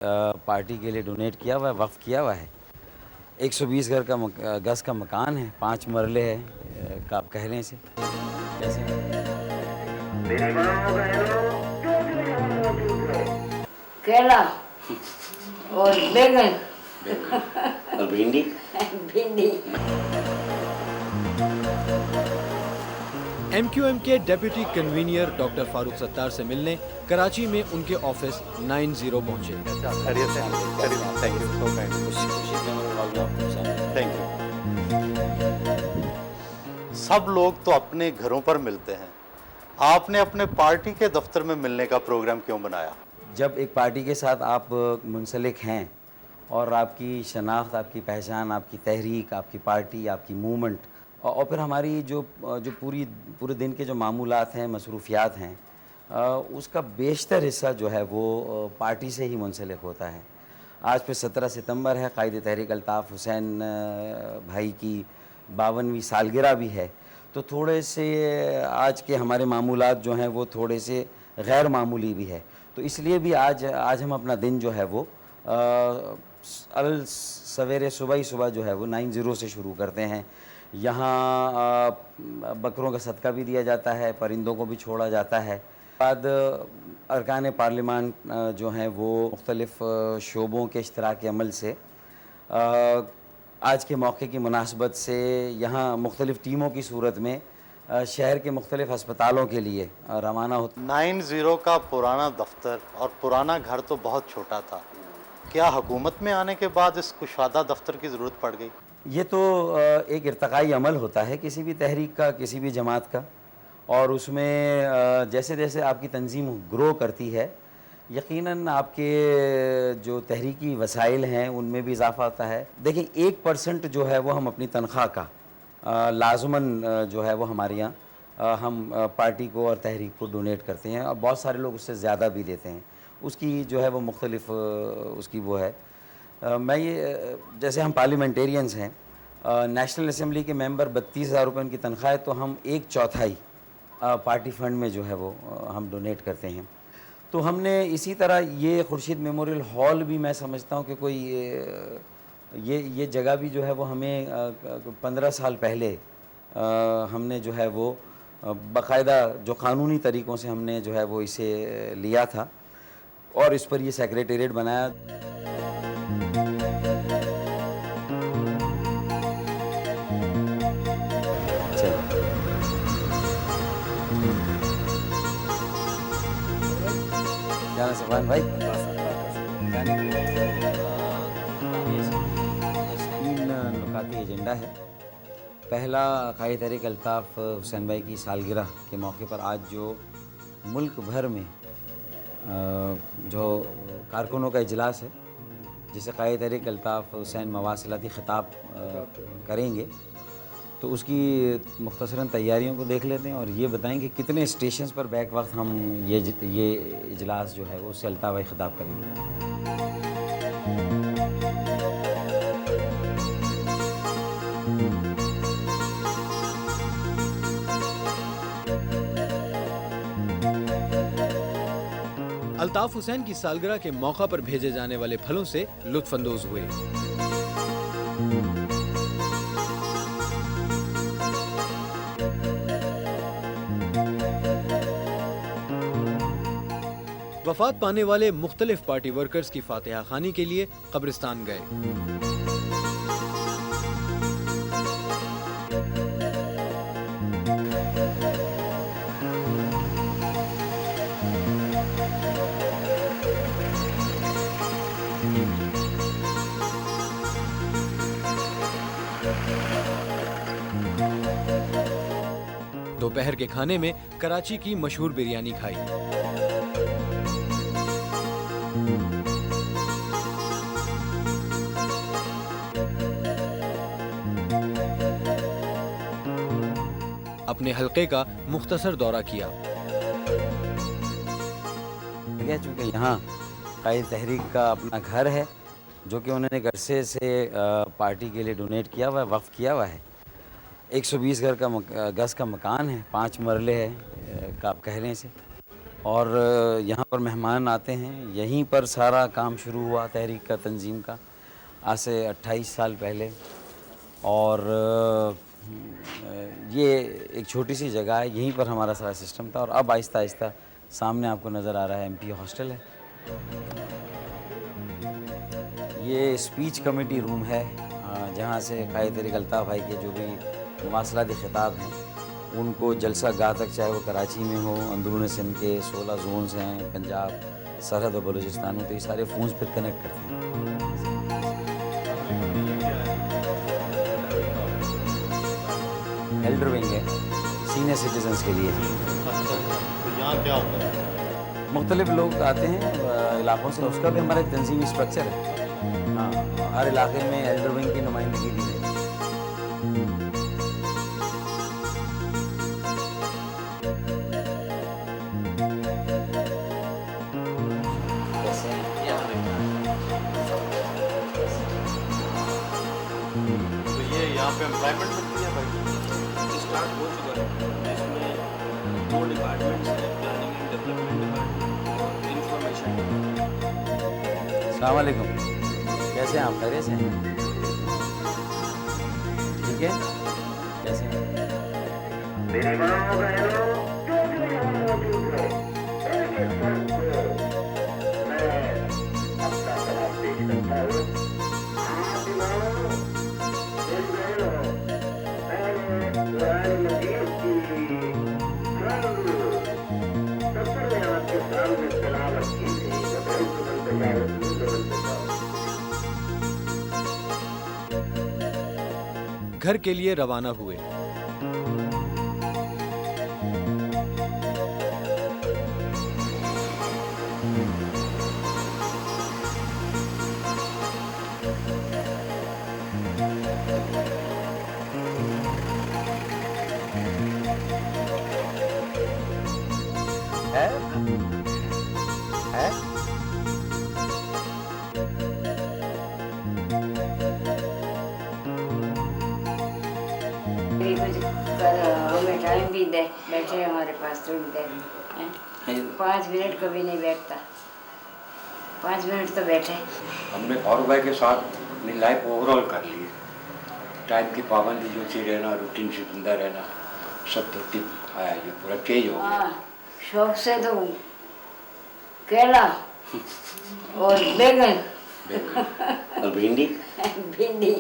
Party के लिए donate किया हुआ है, वक्फ किया हुआ है। 120 घर का गज़ का मकान है, 5 मरले है, का आप कह लें इसे। कैसे? मेरे भाइयों बहनों, जो भी यहाँ मौजूद है, केला और बैगन और भिंडी भिंडी। एमक्यूएम के deputy convener doctor Farooq Sattar से मिलने कराची में उनके ऑफिस 90 पहुंचे। Thank you. सब लोग तो अपने घरों पर मिलते हैं, आपने अपने पार्टी के दफ्तर में मिलने का प्रोग्राम क्यों बनाया? जब एक पार्टी के साथ आप मुंसलिक हैं और आपकी शनाख्त, आपकी पहचान, आपकी तहरीक, आपकी पार्टी, आपकी मूवमेंट और फिर हमारी जो पूरे दिन के जो मामूलात हैं, मसरूफियात हैं, उसका बेशतर हिस्सा जो है वो पार्टी से ही मुंसलिक होता है। आज फिर 17 सितंबर है, कायद तहरीक अल्ताफ़ हुसैन भाई की 52वीं सालगिरह भी है, तो थोड़े से आज के हमारे मामूलात जो हैं वो थोड़े से गैर मामूली भी है। तो इसलिए भी आज हम अपना दिन जो है वो सवेरे सुबह जो है वो 90 से शुरू करते हैं। यहाँ बकरों का सदका भी दिया जाता है, परिंदों को भी छोड़ा जाता है। बाद अरकान पार्लिमान जो हैं वो मुख्तलिफ़ शोबों के इश्तराक अमल से आज के मौके की मुनासबत से यहाँ मुख्तलिफ़ टीमों की सूरत में शहर के मुख्तलिफ़ अस्पतालों के लिए रवाना होता। 90 का पुराना दफ्तर और पुराना घर तो बहुत छोटा था, क्या हुकूमत में आने के बाद इस कुशादा दफ्तर की ज़रूरत पड़ गई? ये तो एक इर्तकाई अमल होता है किसी भी तहरीक का, किसी भी जमात का, और उसमें जैसे जैसे आपकी तंजीम ग्रो करती है, यकीनन आपके जो तहरीकी वसाइल हैं उनमें भी इजाफ़ा होता है। देखिए 1% जो है वो हम अपनी तनख्वाह का लाज़मन जो है वो हमारे यहाँ हम पार्टी को और तहरीक को डोनेट करते हैं, और बहुत सारे लोग उससे ज़्यादा भी देते हैं। उसकी जो है वो मुख्तलिफ़ उसकी वो है। मैं ये जैसे हम पार्लियामेंटेरियंस हैं, नेशनल असम्बली के मेंबर 32,000 रुपये उनकी तनख्वाह है, तो हम 1/4 पार्टी फ़ंड में जो है वो हम डोनेट करते हैं। तो हमने इसी तरह ये खुर्शीद मेमोरियल हॉल भी मैं समझता हूँ कि कोई ये जगह भी जो है वो हमें 15 साल पहले हमने जो है वो बाकायदा जो क़ानूनी तरीक़ों से हमने जो है वो इसे लिया था और इस पर ये सेक्रेटेरिएट बनाया। जाना सफान भाई, 3 नुकाती एजेंडा है। पहला, कायद तहरीक अल्ताफ़ हुसैन भाई की सालगिरह के मौके पर आज जो मुल्क भर में जो कारकुनों का इजलास है, जिसे कायद तहरीक अल्ताफ़ हुसैन मवासिलाती ख़िताब करेंगे, तो उसकी मुख्तसरन तैयारियों को देख लेते हैं और ये बताएं कि कितने स्टेशंस पर बैक वक्त हम ये इजलास जो है वो उससे अल्ताफ़ भाई ख़िताब करेंगे। अल्ताफ हुसैन की सालगिरह के मौका पर भेजे जाने वाले फलों से लुत्फानंदोज हुए। वफात पाने वाले मुख्तलिफ पार्टी वर्कर्स की फातिहा खानी के लिए कब्रिस्तान गए। दोपहर के खाने में कराची की मशहूर बिरयानी खाई। अपने हल्के का मुख्तसर दौरा किया। चूँकि यहाँ कायद तहरीक का अपना घर है, जो कि उन्होंने अरसे से पार्टी के लिए डोनेट किया हुआ है, वक्फ किया हुआ है। 120 गज़ का मकान है, 5 मरले है, का आप कह लें इसे। और यहाँ पर मेहमान आते हैं। यहीं पर सारा काम शुरू हुआ तहरीक का, तंजीम का, आज से 28 साल पहले। और ये एक छोटी सी जगह है, यहीं पर हमारा सारा सिस्टम था। और अब आहिस्ता आहिस्ता सामने आपको नज़र आ रहा है MP हॉस्टल है। ये स्पीच कमेटी रूम है, जहाँ से कायद तरीक़ अल्ताफ़ भाई के जो भी मुवासलाती ख़िताब हैं उनको जलसा गाह तक, चाहे वो कराची में हो, अंदरून सिंध के 16 जोन्स हैं, पंजाब, सरहद और बलूचिस्तान में, तो ये सारे फ़ोन्स फिर कनेक्ट करते हैं। एल्डर विंग है सीनियर सिटीजन्स के लिए। अच्छा, तो यहाँ क्या होता है? मुख्तलिफ लोग आते हैं इलाक़ों से, उसका भी हमारा एक तंजीमी स्ट्रक्चर है। हाँ, हर इलाके में एल्डर विंग की नुमाइंदगी दी है। तो ये यहाँ पे एम्प्लॉयमेंट मिलती है भाई? स्टार्ट हो चुका है, इसमें 2 डिपार्टमेंट्स हैं, प्लानिंग एंड डेवलपमेंट डिपार्टमेंट और इंफॉर्मेशन। अस्सलाम वालेकुम, कैसे हैं आप? खैरियत से हैं? ठीक है, कैसे हैं? मेरे माँ बहनों जो जो यहाँ मौजूद है, एक एक फर्द को मैं अपना सलाम पेश करता हूँ। आप इमाम, इन बहनों, मैंने कुरान मजीद की चंद सफर में आपके सामने तिलावत की थी। घर के लिए रवाना हुए। है? हमें टाइम भी दे, बैठे हमारे पास थोड़ी देर, 5 मिनट कभी नहीं बैठता। 5 मिनट तो बैठे। हमने फारूक भाई के साथ अपनी लाइफ ओवरऑल कर ली है। टाइम की पाबंदी जो थी, रहना, रूटीन से जिंदा रहना, सब तरतीब आया, ये पूरा चेंज हो गया। हाँ, शौक से तो केला और बैगन और भिंडी भिंडी